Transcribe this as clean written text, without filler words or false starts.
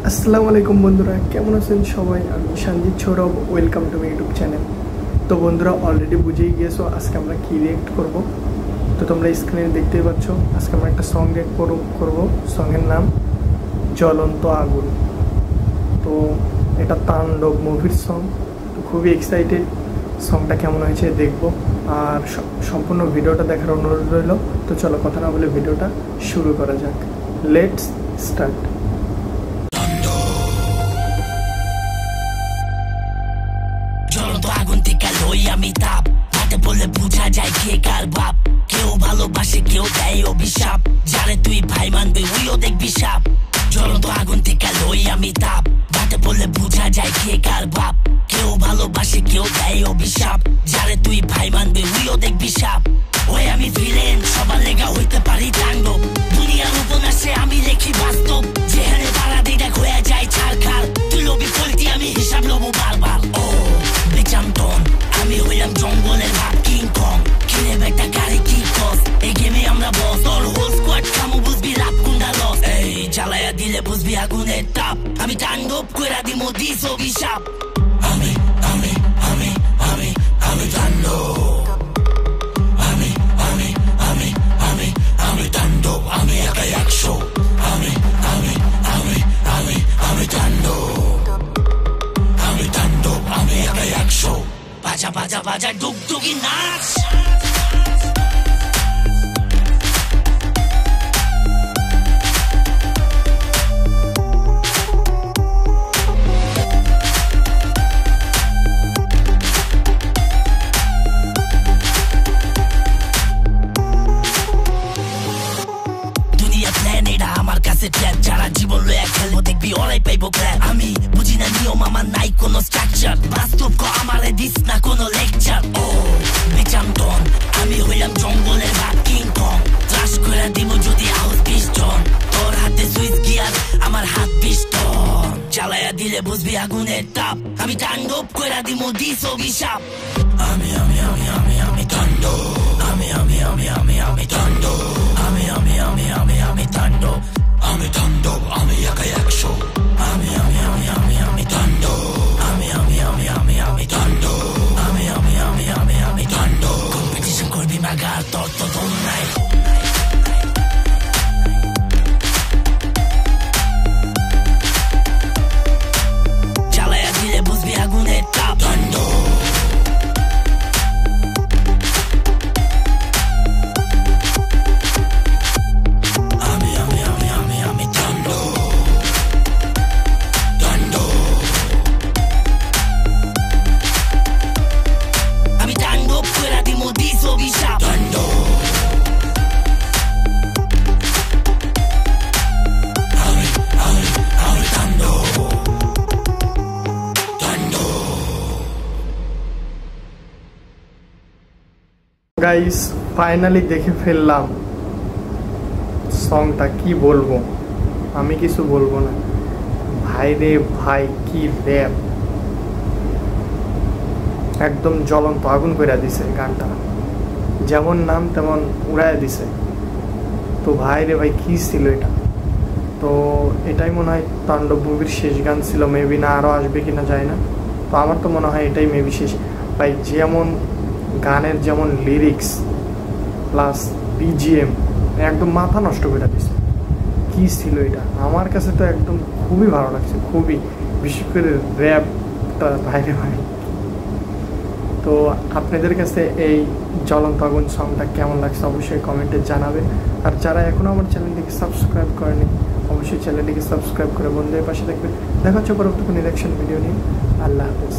আসসালামু আলাইকুম বন্ধুরা, কেমন আছেন সবাই? আমি Sanjit Sourav, welcome to my YouTube channel. তো বন্ধুরা, অলরেডি বুঝেই গিয়েছো আজকে আমরা কী রিয়েক্ট করব। তো তোমরা স্ক্রিনে দেখতেই পাচ্ছ, আজকে আমরা একটা সং রিয়েক্ট করব। সঙের নাম জ্বলন্ত আগুন। তো এটা তাণ্ডব মুভির সং। তো খুবই এক্সাইটেড, সংটা কেমন হয়েছে দেখবো। আর সম্পূর্ণ ভিডিওটা দেখার অনুরোধ রইল। তো চলো কথা না বলে ভিডিওটা শুরু করা যাক। Let's start. জ্বলন্ত আগুন থেকে লই আমি তাপ, হাতে বললে বুঝা যায় কে কার বাপ। কেউ ভালোবাসে, কেউ দেয় অভিশাপ, যারে তুই ভাই মানবে ওইও দেখবি সাপ। জ্বলন্ত আগুন থেকে লই আমি তাপ, হাতে বললে বুঝা যায় কে কার বাপ। কেউ ভালোবাসে, কেউ দেয় অভিশাপ, যারে তুই ভাই মানবে ওইও দেখবি সাপ। ওই আমি ভিলেন, সবার লেগা হইতে পারি তাণ্ডব। দুনিয়ার উপন্যাসে আমি লেখি বাস্তব, যেখানে তারা দিটা হয়ে যায় ছাড়খাড়। তুই লবি ফলতি, আমি হিসাব লবো বারবার। ও বেচান্তন, আমি হইলাম জঙ্গলের ভাব কিং কং। কিনে বেটা গাড়ি কি কস, এই গেমে আমরা বস। তোর হোল স্কোয়াড খামু, বুঝবি রাত কুন্ডা লস। এই জ্বালায়া দিলে বুঝবি আগুনের তাপ, আমি তাণ্ডব কইরা দিমু দিস অভিশাপ। আমি আমি আমি আমি আমি তাণ্ডব, আমি আমি আমি আমি আমি তাণ্ডব, আমি একাই 100। আমি আমি আমি আমি আমি তাণ্ডব, আমি তাণ্ডব, আমি একাই 100। বাজা বাজা বাজা ডুগডুগি নাচ। যারা জীবন লয়া খেলবো দেখবি ওরাই পাইবো প্ল্যান। আমি বুঝি না নিয়ম, আমার নাই কোনো স্ট্রাকচার। বাস্তব আমারে দিস না কোনো লেকচার। ও বেচান্তন, আমি হইলাম জঙ্গলের ভাগ কিং কং। ক্লাস করে দিব যদি আউস 20 জন। তোর হাতে সুইচ গিয়ার, আমার হাত পিস্টন। জ্বালায়া দিলে বুঝবি আগুনের তাপ, আমি তাণ্ডব কইরা দিমু দিস অভিশাপ। আমি আমি আমি আমি আমি তাণ্ডব, আমি আমি আমি আমি আমি তাণ্ডব, আমি আমি আমি আমি আমি তাণ্ডব, আমি তাণ্ডব, আমি একাই 100। আমি আমি আমি আমি আমি তাণ্ডব, আমি আমি আমি আমি আমি তাণ্ডব, আমি আমি আমি আমি আমি তাণ্ডব। কম্পিটিশন করবি মাগার, তোর তো দম নাই। জ্বালায়া দিলে বুঝবি আগুনের তাপ, তাণ্ডব। গাইস, ফাইনালি দেখে ফেললাম সংটা। কি বলবো, আমি কিছু বলবো না। ভাই রে ভাই, কি র্যাপ! একদম জ্বলন্ত আগুন করে দিছে গানটা, যেমন নাম তেমন উড়ায় দিছে। তো ভাই রে ভাই, কি ছিল এটা! তো এটাই মনে হয় তাণ্ডব মুভির শেষ গান ছিল। মেবি না আরও আসবে কিনা যায় না। তো আমার তো মনে হয় এটাই মেবি শেষ। ভাই যেমন গানের যেমন লিরিক্স প্লাস বিজিএম, একদম মাথা নষ্ট করে দিছে। কী ছিল এটা! আমার কাছে তো একদম খুবই ভালো লাগছে, খুবই। বিশেষ করে র্যাপটা ভাইরে ভাই। তো আপনাদের কাছে এই জ্বলন্ত আগুন সংটা কেমন লাগছে অবশ্যই কমেন্টে জানাবেন। আর যারা এখনও আমার চ্যানেলটিকে সাবস্ক্রাইব করেনি, অবশ্যই চ্যানেলটিকে সাবস্ক্রাইব করে বন্ধুদের পাশে থাকবেন। দেখা হচ্ছে পরবর্তী কোনো রিঅ্যাকশন ভিডিও নিয়ে। আল্লাহ হাফেজ।